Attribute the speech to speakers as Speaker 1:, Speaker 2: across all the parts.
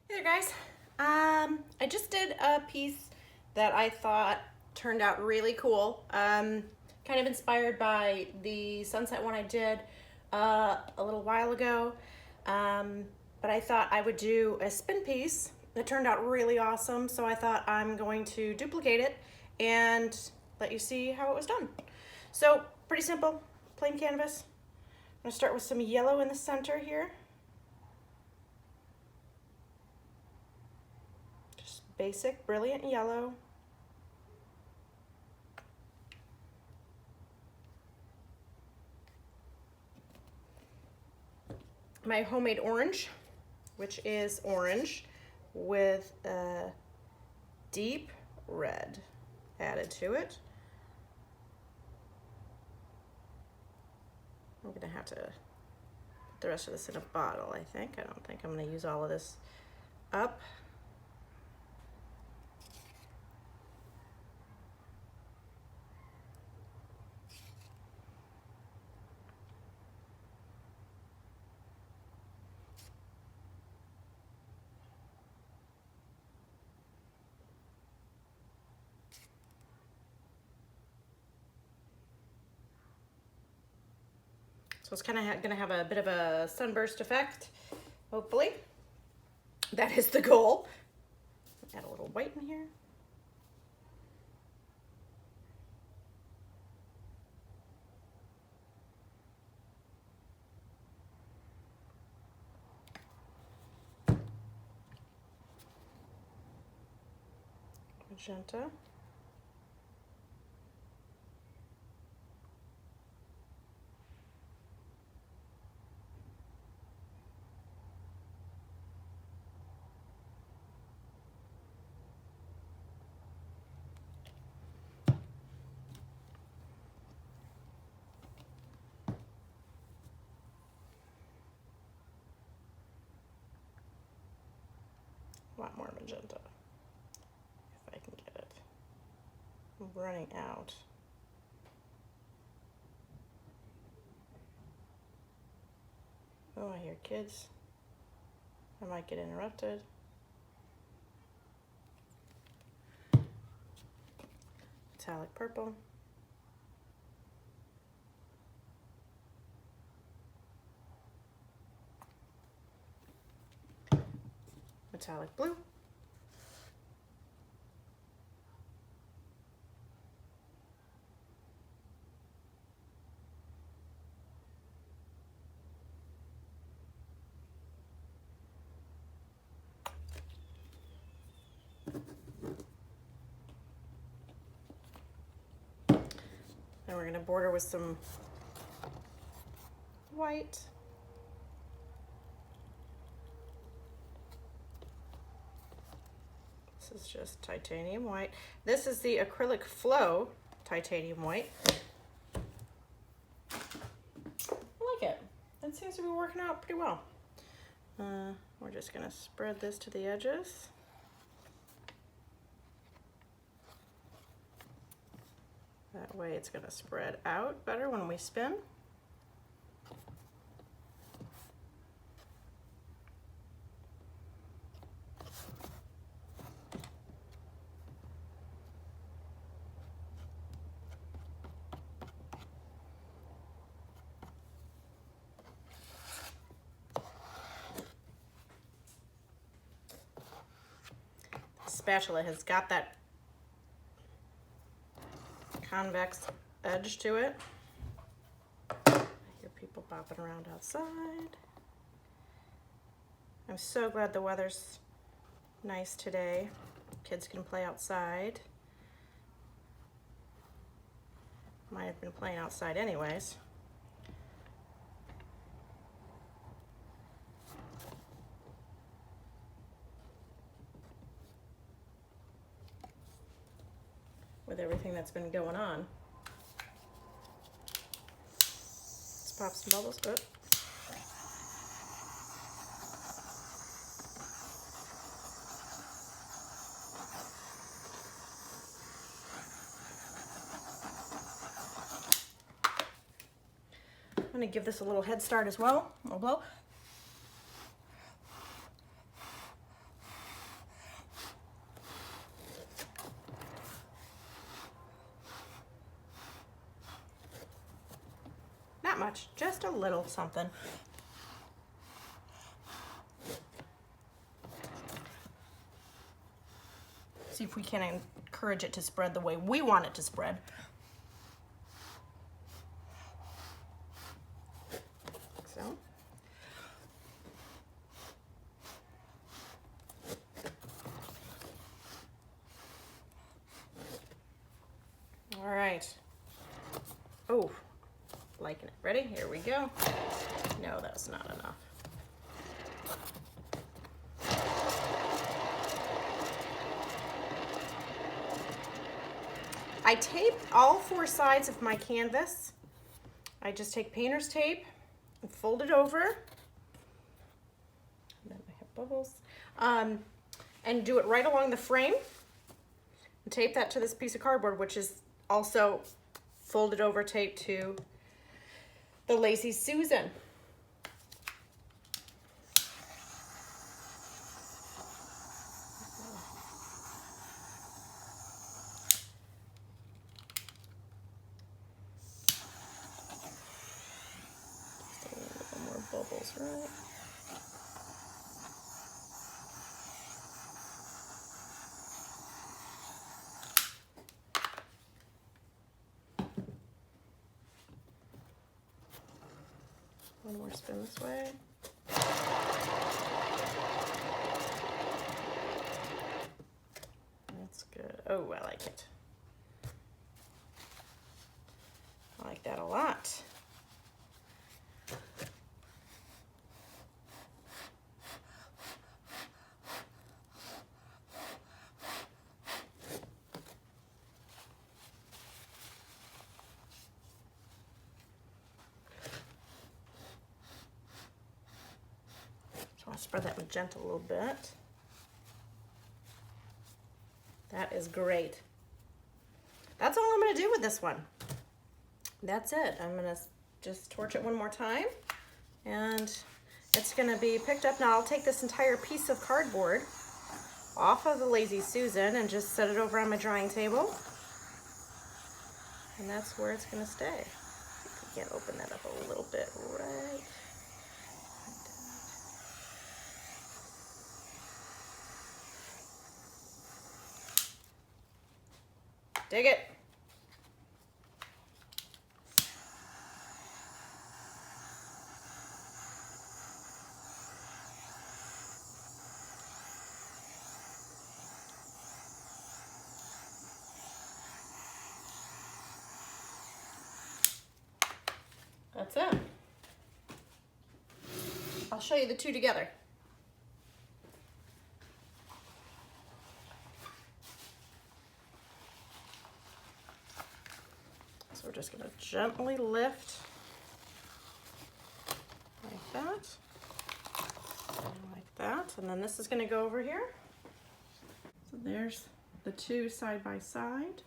Speaker 1: Hey there guys, I just did a piece that I thought turned out really cool, kind of inspired by the sunset one I did a little while ago, but I thought I would do a spin piece that turned out really awesome, so I thought I'm going to duplicate it and let you see how it was done. So pretty simple, plain canvas. I'm going to start with some yellow in the center here. Basic brilliant yellow. My homemade orange, which is orange with a deep red added to it. I'm gonna have to put the rest of this in a bottle, I think. I don't think I'm gonna use all of this up. So it's kind of gonna have a bit of a sunburst effect, hopefully. That is the goal. Add a little white in here. Magenta. A lot more magenta, if I can get it. I'm running out. Oh, I hear kids. I might get interrupted. Metallic purple. Metallic blue. And we're going to border with some white. This is just titanium white. This is the acrylic flow titanium white. I like it. It seems to be working out pretty well. We're just going to spread this to the edges. That way it's going to spread out better when we spin. The spatula has got that convex edge to it. I hear people bopping around outside. I'm so glad the weather's nice today. Kids can play outside. Might have been playing outside anyways. With everything that's been going on. Let's pop some bubbles. Oh. I'm going to give this a little head start as well. A little blow. that much, just a little something. See if we can encourage it to spread the way we want it to spread. So. All right. Oh, liking it. Ready? Here we go. No, that's not enough. I taped all 4 sides of my canvas. I just take painter's tape and fold it over. And then I have bubbles. And do it right along the frame. And tape that to this piece of cardboard, which is also folded over, taped to the Lazy Susan. Bubbles, right? One more spin this way. That's good. Oh, I like it. I like that a lot. I'll spread that magenta a little bit. That is great. That's all I'm going to do with this one. That's it. I'm going to just torch it one more time, and it's going to be picked up. Now I'll take this entire piece of cardboard off of the Lazy Susan and just set it over on my drying table, and that's where it's going to stay. See if we can open that up a little bit, right? Dig it. That's it. I'll show you the two together. So we're just going to gently lift like that, and like that, and then this is going to go over here. So there's the two side by side.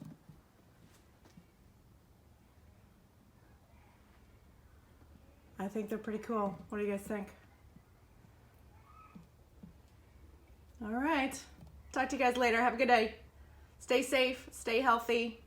Speaker 1: I think they're pretty cool. What do you guys think? All right. Talk to you guys later. Have a good day. Stay safe, stay healthy.